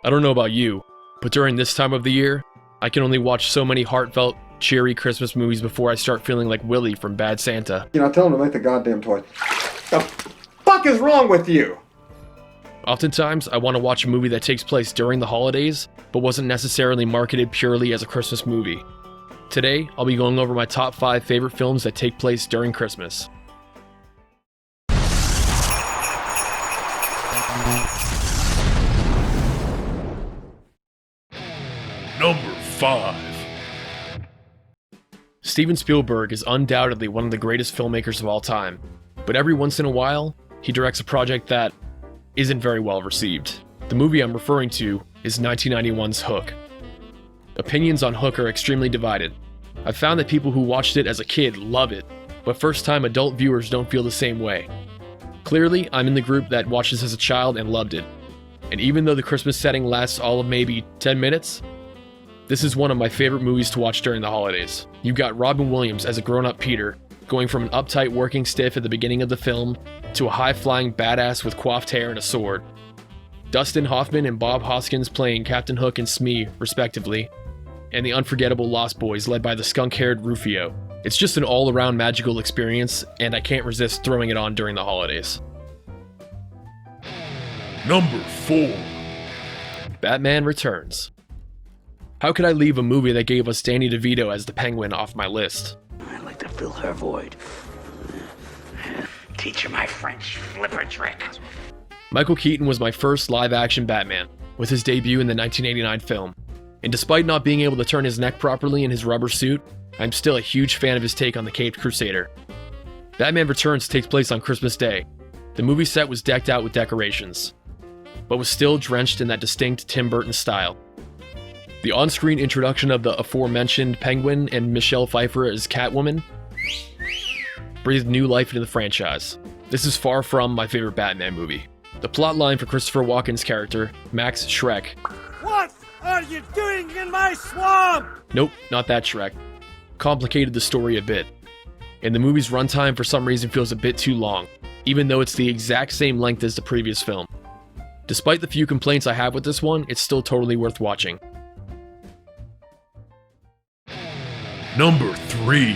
I don't know about you, but during this time of the year, I can only watch so many heartfelt, cheery Christmas movies before I start feeling like Willy from Bad Santa. Tell him to make the goddamn toys. The fuck is wrong with you? Oftentimes, I want to watch a movie that takes place during the holidays, but wasn't necessarily marketed purely as a Christmas movie. Today, I'll be going over my top 5 favorite films that take place during Christmas. Number 5. Steven Spielberg is undoubtedly one of the greatest filmmakers of all time, but every once in a while, he directs a project that isn't very well received. The movie I'm referring to is 1991's Hook. Opinions on Hook are extremely divided. I've found that people who watched it as a kid love it, but first-time adult viewers don't feel the same way. Clearly, I'm in the group that watched this as a child and loved it. And even though the Christmas setting lasts all of maybe 10 minutes, this is one of my favorite movies to watch during the holidays. You've got Robin Williams as a grown-up Peter, going from an uptight working stiff at the beginning of the film to a high-flying badass with coiffed hair and a sword. Dustin Hoffman and Bob Hoskins playing Captain Hook and Smee, respectively, and the unforgettable Lost Boys led by the skunk-haired Rufio. It's just an all-around magical experience, and I can't resist throwing it on during the holidays. Number 4. Batman Returns. How could I leave a movie that gave us Danny DeVito as the Penguin off my list? I'd like to fill her void. Teach her my French flipper trick. Michael Keaton was my first live-action Batman, with his debut in the 1989 film. And despite not being able to turn his neck properly in his rubber suit, I'm still a huge fan of his take on the Caped Crusader. Batman Returns takes place on Christmas Day. The movie set was decked out with decorations, but was still drenched in that distinct Tim Burton style. The on-screen introduction of the aforementioned Penguin and Michelle Pfeiffer as Catwoman breathed new life into the franchise. This is far from my favorite Batman movie. The plotline for Christopher Walken's character, Max Schreck. What are you doing in my swamp? Nope, not that Shrek. Complicated the story a bit. And the movie's runtime for some reason feels a bit too long, even though it's the exact same length as the previous film. Despite the few complaints I have with this one, it's still totally worth watching. Number 3.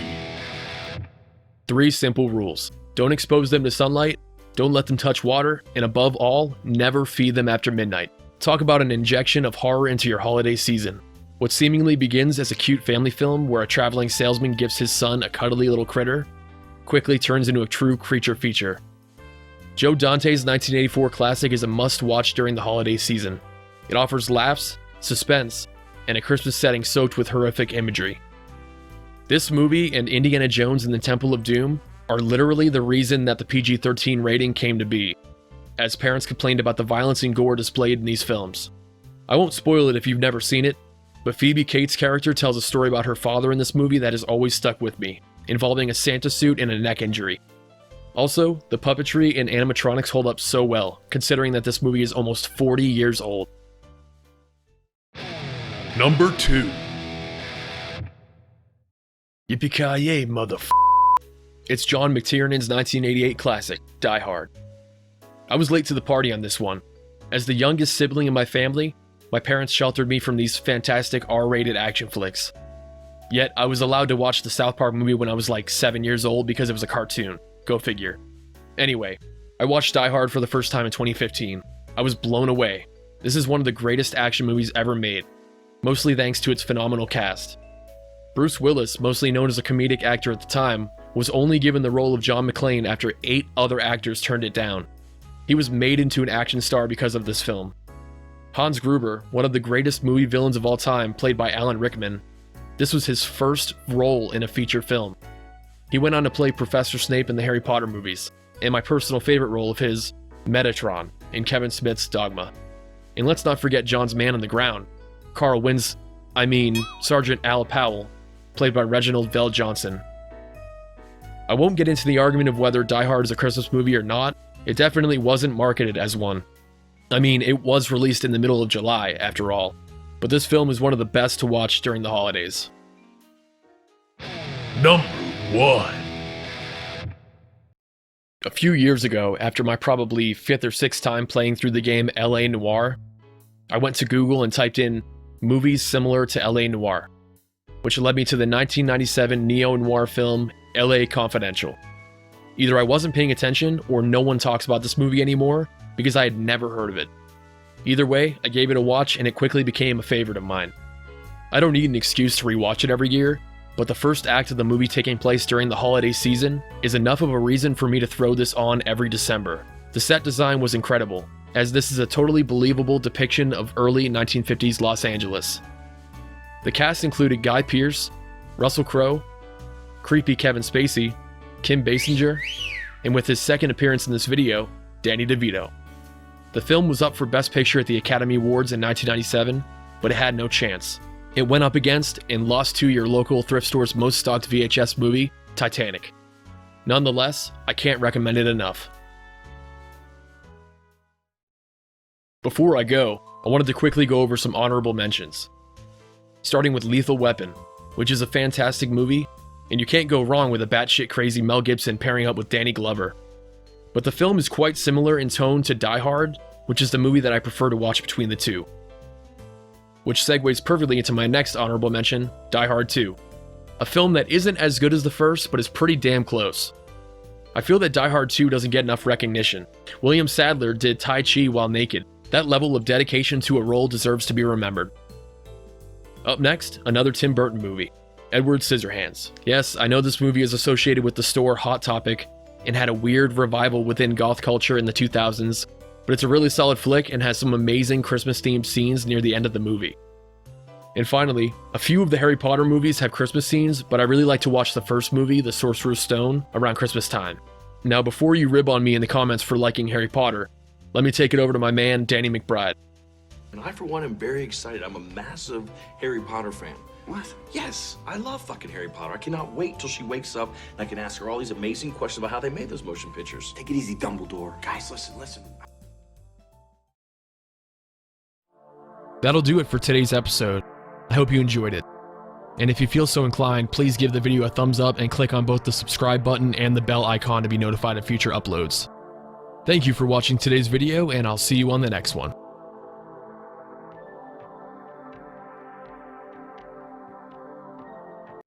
3 simple rules. Don't expose them to sunlight, don't let them touch water, and above all, never feed them after midnight. Talk about an injection of horror into your holiday season. What seemingly begins as a cute family film where a traveling salesman gives his son a cuddly little critter, quickly turns into a true creature feature. Joe Dante's 1984 classic is a must-watch during the holiday season. It offers laughs, suspense, and a Christmas setting soaked with horrific imagery. This movie and Indiana Jones and the Temple of Doom are literally the reason that the PG-13 rating came to be, as parents complained about the violence and gore displayed in these films. I won't spoil it if you've never seen it, but Phoebe Cates' character tells a story about her father in this movie that has always stuck with me, involving a Santa suit and a neck injury. Also, the puppetry and animatronics hold up so well, considering that this movie is almost 40 years old. Number 2. Yippee-ki-yay, motherf***. It's John McTiernan's 1988 classic, Die Hard. I was late to the party on this one. As the youngest sibling in my family, my parents sheltered me from these fantastic R-rated action flicks. Yet, I was allowed to watch the South Park movie when I was like 7 years old because it was a cartoon. Go figure. Anyway, I watched Die Hard for the first time in 2015. I was blown away. This is one of the greatest action movies ever made, mostly thanks to its phenomenal cast. Bruce Willis, mostly known as a comedic actor at the time, was only given the role of John McClane after 8 other actors turned it down. He was made into an action star because of this film. Hans Gruber, one of the greatest movie villains of all time, played by Alan Rickman. This was his first role in a feature film. He went on to play Professor Snape in the Harry Potter movies, and my personal favorite role of his, Metatron, in Kevin Smith's Dogma. And let's not forget John's man on the ground, Sergeant Al Powell, played by Reginald Vell Johnson. I won't get into the argument of whether Die Hard is a Christmas movie or not. It definitely wasn't marketed as one. I mean, it was released in the middle of July, after all. But this film is one of the best to watch during the holidays. Number 1. A few years ago, after my probably 5th or 6th time playing through the game LA Noire, I went to Google and typed in movies similar to LA Noire, which led me to the 1997 neo-noir film LA Confidential. Either I wasn't paying attention or no one talks about this movie anymore because I had never heard of it. Either way, I gave it a watch and it quickly became a favorite of mine. I don't need an excuse to rewatch it every year, but the first act of the movie taking place during the holiday season is enough of a reason for me to throw this on every December. The set design was incredible, as this is a totally believable depiction of early 1950s Los Angeles. The cast included Guy Pearce, Russell Crowe, creepy Kevin Spacey, Kim Basinger, and with his second appearance in this video, Danny DeVito. The film was up for Best Picture at the Academy Awards in 1997, but it had no chance. It went up against and lost to your local thrift store's most stocked VHS movie, Titanic. Nonetheless, I can't recommend it enough. Before I go, I wanted to quickly go over some honorable mentions. Starting with Lethal Weapon, which is a fantastic movie, and you can't go wrong with a batshit crazy Mel Gibson pairing up with Danny Glover. But the film is quite similar in tone to Die Hard, which is the movie that I prefer to watch between the two. Which segues perfectly into my next honorable mention, Die Hard 2. A film that isn't as good as the first, but is pretty damn close. I feel that Die Hard 2 doesn't get enough recognition. William Sadler did Tai Chi while naked. That level of dedication to a role deserves to be remembered. Up next, another Tim Burton movie, Edward Scissorhands. Yes, I know this movie is associated with the store Hot Topic and had a weird revival within goth culture in the 2000s, but it's a really solid flick and has some amazing Christmas-themed scenes near the end of the movie. And finally, a few of the Harry Potter movies have Christmas scenes, but I really like to watch the first movie, The Sorcerer's Stone, around Christmas time. Now, before you rib on me in the comments for liking Harry Potter, let me take it over to my man, Danny McBride. And I, for one, am very excited. I'm a massive Harry Potter fan. What? Yes, I love fucking Harry Potter. I cannot wait till she wakes up and I can ask her all these amazing questions about how they made those motion pictures. Take it easy, Dumbledore. Guys, listen. That'll do it for today's episode. I hope you enjoyed it. And if you feel so inclined, please give the video a thumbs up and click on both the subscribe button and the bell icon to be notified of future uploads. Thank you for watching today's video, and I'll see you on the next one.